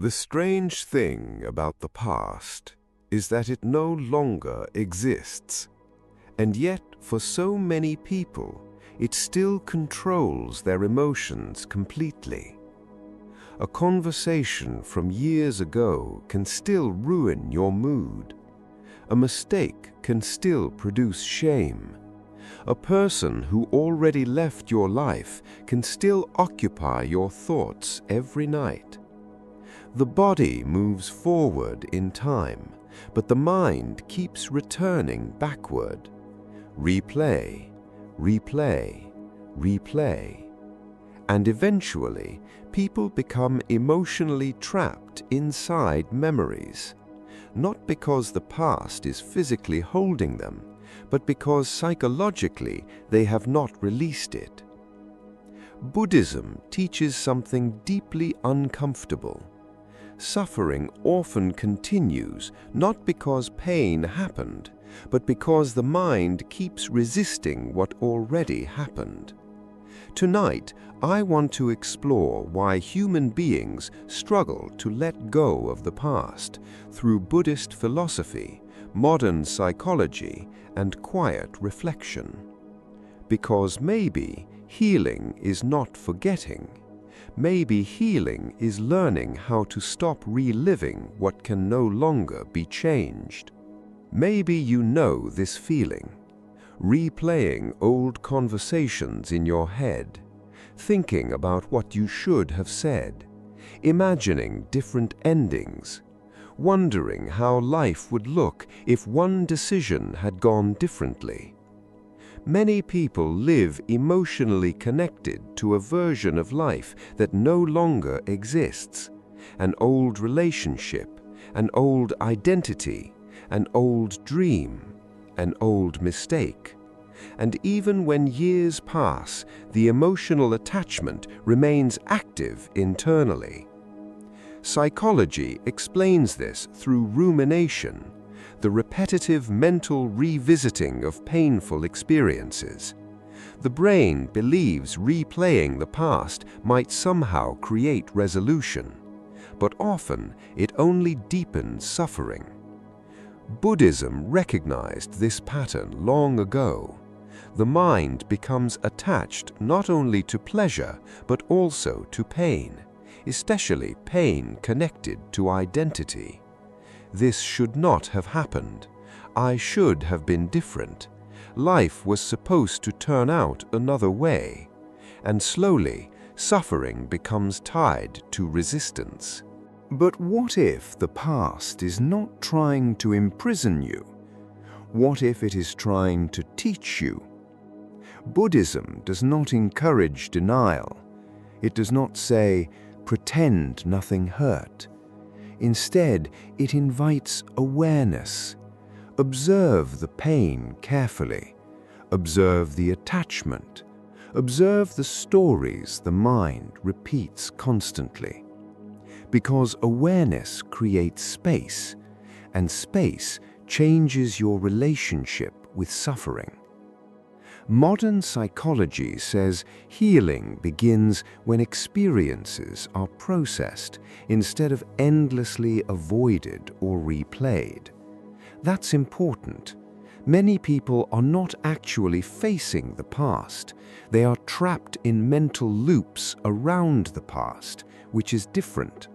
The strange thing about the past is that it no longer exists, and yet for so many people, it still controls their emotions completely. A conversation from years ago can still ruin your mood. A mistake can still produce shame. A person who already left your life can still occupy your thoughts every night. The body moves forward in time, but the mind keeps returning backward. Replay, replay, replay. And eventually, people become emotionally trapped inside memories, not because the past is physically holding them, but because psychologically they have not released it. Buddhism teaches something deeply uncomfortable. Suffering often continues not because pain happened, but because the mind keeps resisting what already happened. Tonight, I want to explore why human beings struggle to let go of the past through Buddhist philosophy, modern psychology, and quiet reflection. Because maybe healing is not forgetting. Maybe healing is learning how to stop reliving what can no longer be changed. Maybe you know this feeling. Replaying old conversations in your head, thinking about what you should have said, imagining different endings, wondering how life would look if one decision had gone differently. Many people live emotionally connected to a version of life that no longer exists, an old relationship, an old identity, an old dream, an old mistake. And even when years pass, the emotional attachment remains active internally. Psychology explains this through rumination, the repetitive mental revisiting of painful experiences. The brain believes replaying the past might somehow create resolution, but often it only deepens suffering. Buddhism recognized this pattern long ago. The mind becomes attached not only to pleasure, but also to pain, especially pain connected to identity. This should not have happened. I should have been different. Life was supposed to turn out another way. And slowly, suffering becomes tied to resistance. But what if the past is not trying to imprison you? What if it is trying to teach you? Buddhism does not encourage denial. It does not say, pretend nothing hurt. Instead, it invites awareness. Observe the pain carefully. Observe the attachment. Observe the stories the mind repeats constantly. Because awareness creates space, and space changes your relationship with suffering. Modern psychology says healing begins when experiences are processed instead of endlessly avoided or replayed. That's important. Many people are not actually facing the past. They are trapped in mental loops around the past, which is different.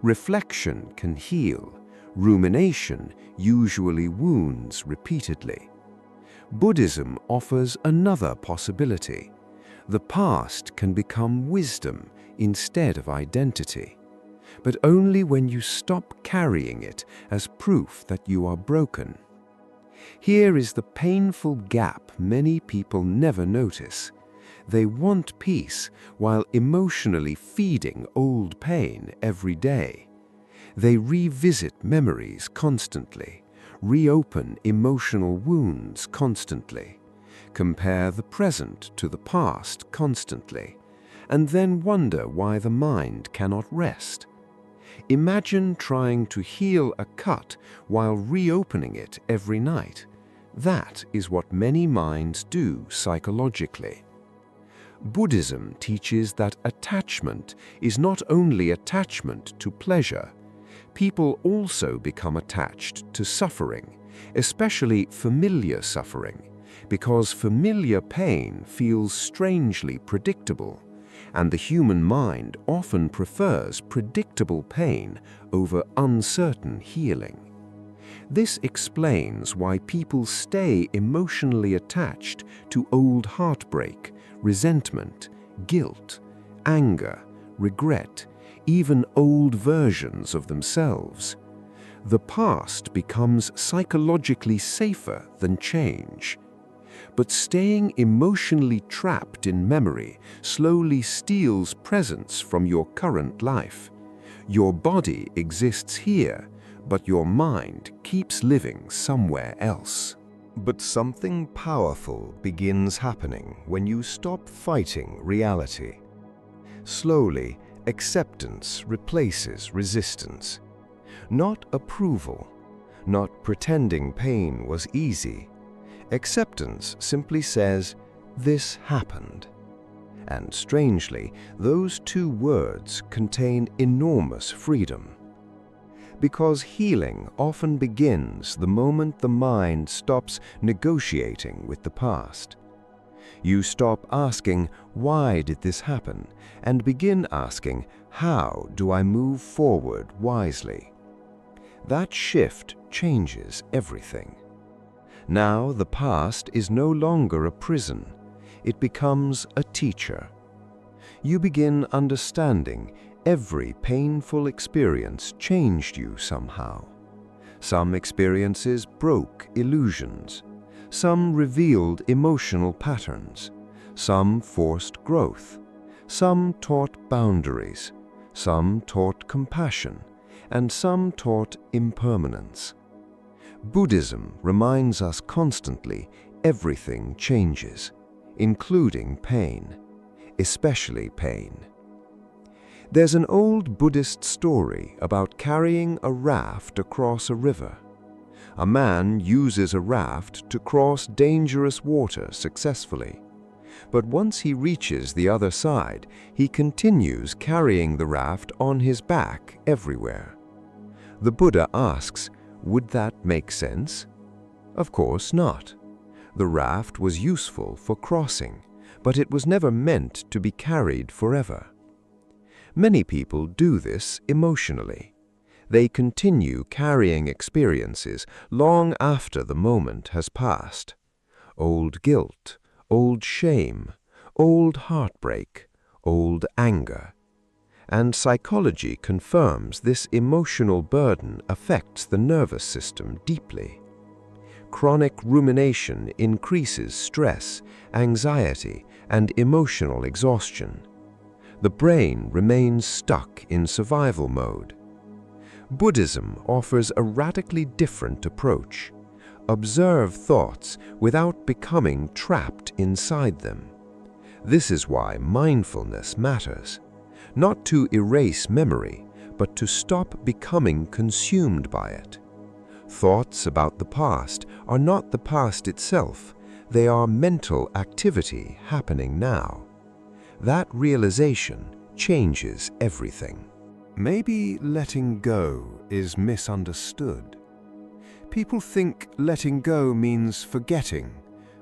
Reflection can heal. Rumination usually wounds repeatedly. Buddhism offers another possibility. The past can become wisdom instead of identity, but only when you stop carrying it as proof that you are broken. Here is the painful gap many people never notice. They want peace while emotionally feeding old pain every day. They revisit memories constantly, reopen emotional wounds constantly, compare the present to the past constantly, and then wonder why the mind cannot rest. Imagine trying to heal a cut while reopening it every night. That is what many minds do psychologically. Buddhism teaches that attachment is not only attachment to pleasure. People also become attached to suffering, especially familiar suffering, because familiar pain feels strangely predictable, and the human mind often prefers predictable pain over uncertain healing. This explains why people stay emotionally attached to old heartbreak, resentment, guilt, anger, regret, even old versions of themselves. The past becomes psychologically safer than change. But staying emotionally trapped in memory slowly steals presence from your current life. Your body exists here, but your mind keeps living somewhere else. But something powerful begins happening when you stop fighting reality. Slowly, acceptance replaces resistance. Not approval, not pretending pain was easy. Acceptance simply says, "This happened." And strangely, those two words contain enormous freedom. Because healing often begins the moment the mind stops negotiating with the past. You stop asking, "Why did this happen?" and begin asking, "How do I move forward wisely?" That shift changes everything. Now the past is no longer a prison. It becomes a teacher. You begin understanding every painful experience changed you somehow. Some experiences broke illusions. Some revealed emotional patterns. Some forced growth. Some taught boundaries. Some taught compassion. And some taught impermanence. Buddhism reminds us constantly everything changes, including pain, especially pain. There's an old Buddhist story about carrying a raft across a river. A man uses a raft to cross dangerous water successfully. But once he reaches the other side, he continues carrying the raft on his back everywhere. The Buddha asks, would that make sense? Of course not. The raft was useful for crossing, but it was never meant to be carried forever. Many people do this emotionally. They continue carrying experiences long after the moment has passed. Old guilt, old shame, old heartbreak, old anger. And psychology confirms this emotional burden affects the nervous system deeply. Chronic rumination increases stress, anxiety, and emotional exhaustion. The brain remains stuck in survival mode. Buddhism offers a radically different approach. Observe thoughts without becoming trapped inside them. This is why mindfulness matters. Not to erase memory, but to stop becoming consumed by it. Thoughts about the past are not the past itself. They are mental activity happening now. That realization changes everything. Maybe letting go is misunderstood. People think letting go means forgetting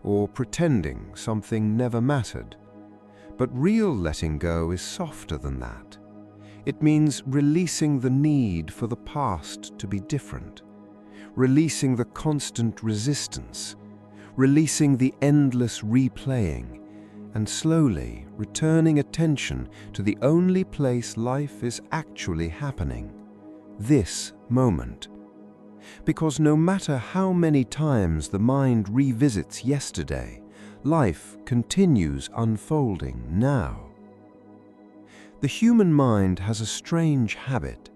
or pretending something never mattered. But real letting go is softer than that. It means releasing the need for the past to be different, releasing the constant resistance, releasing the endless replaying, and slowly returning attention to the only place life is actually happening, this moment. Because no matter how many times the mind revisits yesterday, life continues unfolding now. The human mind has a strange habit.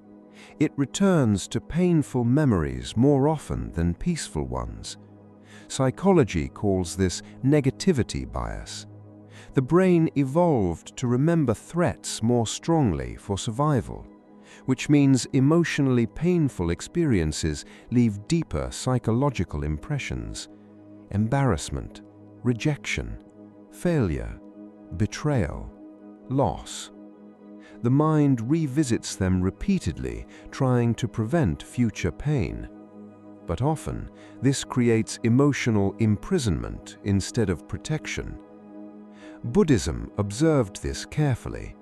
It returns to painful memories more often than peaceful ones. Psychology calls this negativity bias. The brain evolved to remember threats more strongly for survival, which means emotionally painful experiences leave deeper psychological impressions. Embarrassment, rejection, failure. betrayal, loss. The mind revisits them repeatedly, trying to prevent future pain. But often, this creates emotional imprisonment instead of protection. Buddhism observed this carefully.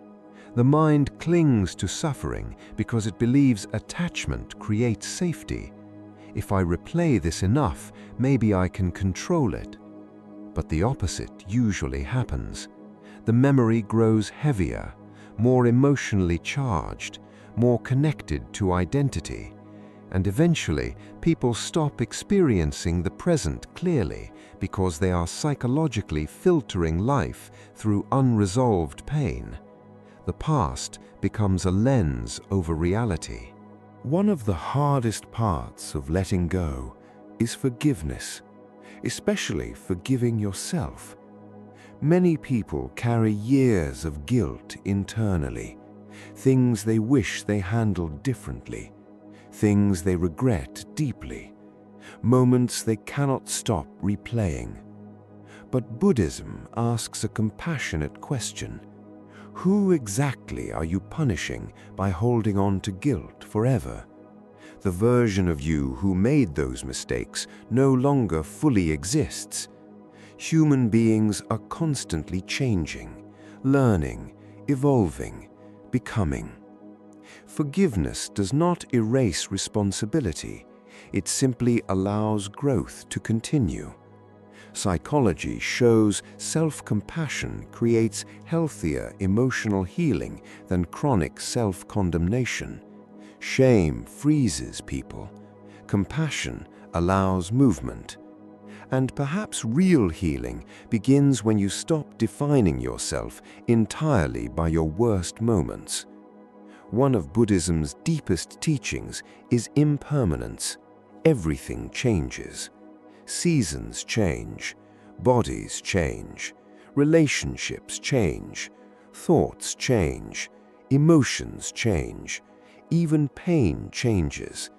The mind clings to suffering because it believes attachment creates safety. If I replay this enough, maybe I can control it. But the opposite usually happens. The memory grows heavier, more emotionally charged, more connected to identity. And eventually, people stop experiencing the present clearly because they are psychologically filtering life through unresolved pain. The past becomes a lens over reality. One of the hardest parts of letting go is forgiveness, especially forgiving yourself. Many people carry years of guilt internally, things they wish they handled differently, things they regret deeply, moments they cannot stop replaying. But Buddhism asks a compassionate question. Who exactly are you punishing by holding on to guilt forever? The version of you who made those mistakes no longer fully exists. Human beings are constantly changing, learning, evolving, becoming. Forgiveness does not erase responsibility. It simply allows growth to continue. Psychology shows self-compassion creates healthier emotional healing than chronic self-condemnation. Shame freezes people. Compassion allows movement. And perhaps real healing begins when you stop defining yourself entirely by your worst moments. One of Buddhism's deepest teachings is impermanence. Everything changes. Seasons change, bodies change, relationships change, thoughts change, emotions change, even pain changes.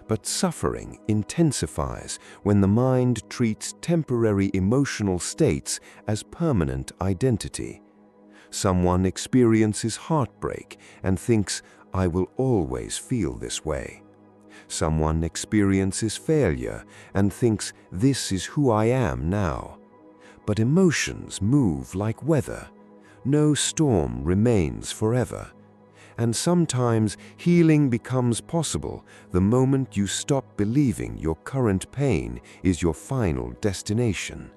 But suffering intensifies when the mind treats temporary emotional states as permanent identity. Someone experiences heartbreak and thinks, "I will always feel this way." Someone experiences failure and thinks, "This is who I am now." But emotions move like weather. No storm remains forever. And sometimes healing becomes possible the moment you stop believing your current pain is your final destination.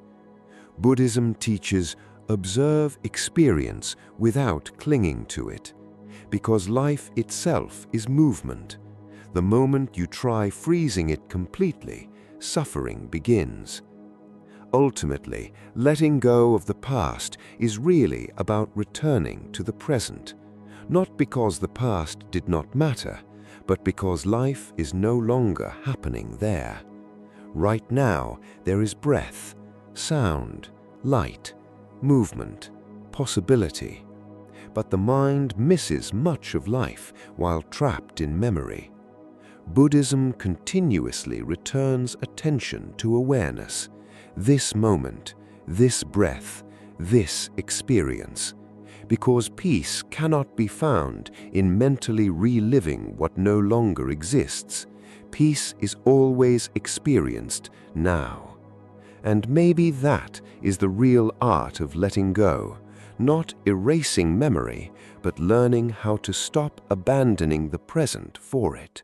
Buddhism teaches, observe experience without clinging to it, because life itself is movement. The moment you try freezing it completely, suffering begins. Ultimately, letting go of the past is really about returning to the present, not because the past did not matter, but because life is no longer happening there. Right now, there is breath, sound, light, movement, possibility. But the mind misses much of life while trapped in memory. Buddhism continuously returns attention to awareness, this moment, this breath, this experience, because peace cannot be found in mentally reliving what no longer exists. Peace is always experienced now. And maybe that is the real art of letting go, not erasing memory, but learning how to stop abandoning the present for it.